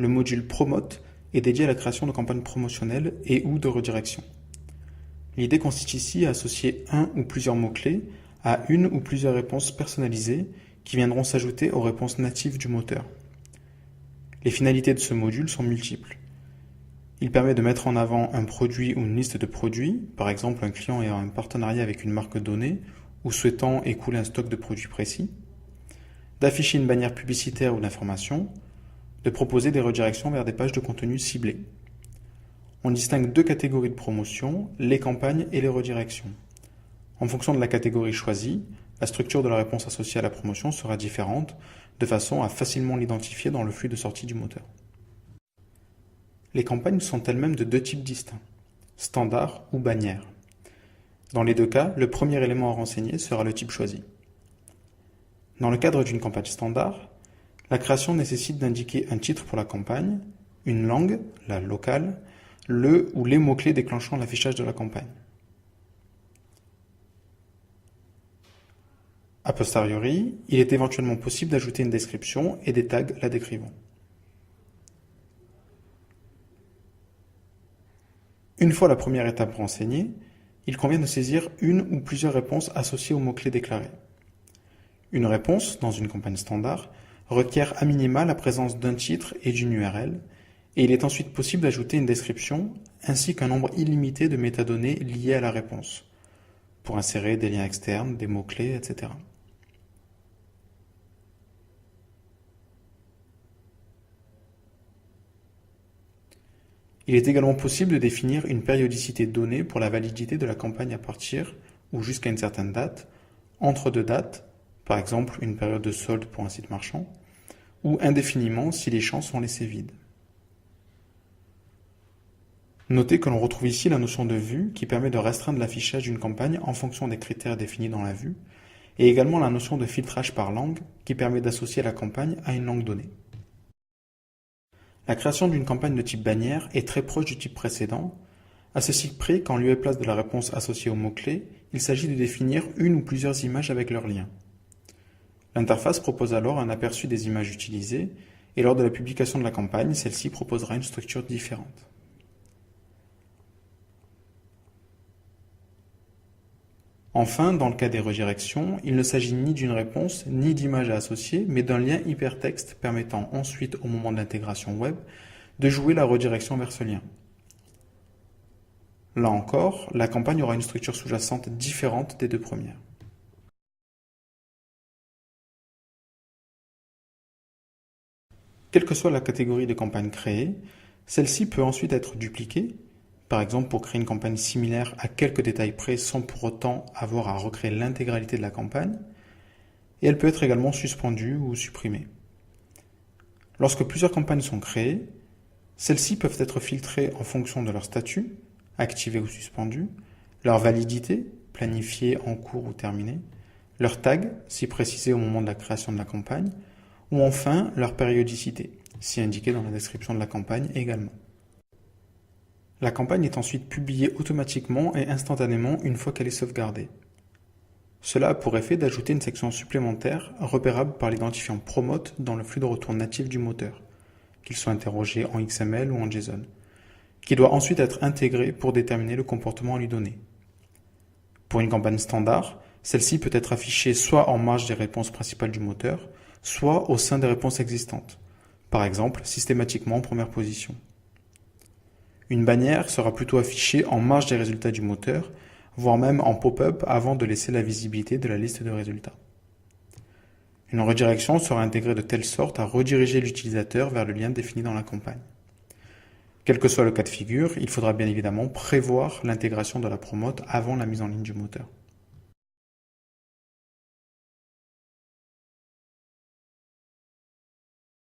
le module Promote est dédié à la création de campagnes promotionnelles et ou de redirection. L'idée consiste ici à associer un ou plusieurs mots-clés à une ou plusieurs réponses personnalisées qui viendront s'ajouter aux réponses natives du moteur. Les finalités de ce module sont multiples. Il permet de mettre en avant un produit ou une liste de produits, par exemple un client ayant un partenariat avec une marque donnée ou souhaitant écouler un stock de produits précis, d'afficher une bannière publicitaire ou d'information, de proposer des redirections vers des pages de contenu ciblées. On distingue deux catégories de promotion, les campagnes et les redirections. En fonction de la catégorie choisie, la structure de la réponse associée à la promotion sera différente, de façon à facilement l'identifier dans le flux de sortie du moteur. Les campagnes sont elles-mêmes de deux types distincts, standard ou bannière. Dans les deux cas, le premier élément à renseigner sera le type choisi. Dans le cadre d'une campagne standard, la création nécessite d'indiquer un titre pour la campagne, une langue, la locale, le ou les mots-clés déclenchant l'affichage de la campagne. A posteriori, il est éventuellement possible d'ajouter une description et des tags la décrivant. Une fois la première étape renseignée, il convient de saisir une ou plusieurs réponses associées aux mots-clés déclarés. Une réponse, dans une campagne standard, requiert à minima la présence d'un titre et d'une URL, et il est ensuite possible d'ajouter une description ainsi qu'un nombre illimité de métadonnées liées à la réponse, pour insérer des liens externes, des mots-clés, etc. Il est également possible de définir une périodicité donnée pour la validité de la campagne à partir, ou jusqu'à une certaine date, entre deux dates, par exemple une période de solde pour un site marchand, ou indéfiniment si les champs sont laissés vides. Notez que l'on retrouve ici la notion de vue qui permet de restreindre l'affichage d'une campagne en fonction des critères définis dans la vue, et également la notion de filtrage par langue qui permet d'associer la campagne à une langue donnée. La création d'une campagne de type bannière est très proche du type précédent, à ceci près qu'en lieu et place de la réponse associée au mot-clé, il s'agit de définir une ou plusieurs images avec leurs liens. L'interface propose alors un aperçu des images utilisées, et lors de la publication de la campagne, celle-ci proposera une structure différente. Enfin, dans le cas des redirections, il ne s'agit ni d'une réponse ni d'image à associer, mais d'un lien hypertexte permettant ensuite, au moment de l'intégration web, de jouer la redirection vers ce lien. Là encore, la campagne aura une structure sous-jacente différente des deux premières. Quelle que soit la catégorie de campagne créée, celle-ci peut ensuite être dupliquée, par exemple pour créer une campagne similaire à quelques détails près sans pour autant avoir à recréer l'intégralité de la campagne, et elle peut être également suspendue ou supprimée. Lorsque plusieurs campagnes sont créées, celles-ci peuvent être filtrées en fonction de leur statut, activé ou suspendu, leur validité, planifiée, en cours ou terminée, leur tag, si précisé au moment de la création de la campagne, ou enfin leur périodicité, si indiquée dans la description de la campagne également. La campagne est ensuite publiée automatiquement et instantanément une fois qu'elle est sauvegardée. Cela a pour effet d'ajouter une section supplémentaire repérable par l'identifiant Promote dans le flux de retour natif du moteur, qu'il soit interrogé en XML ou en JSON, qui doit ensuite être intégré pour déterminer le comportement à lui donner. Pour une campagne standard, celle-ci peut être affichée soit en marge des réponses principales du moteur, soit au sein des réponses existantes, par exemple systématiquement en première position. Une bannière sera plutôt affichée en marge des résultats du moteur, voire même en pop-up avant de laisser la visibilité de la liste de résultats. Une redirection sera intégrée de telle sorte à rediriger l'utilisateur vers le lien défini dans la campagne. Quel que soit le cas de figure, il faudra bien évidemment prévoir l'intégration de la promote avant la mise en ligne du moteur.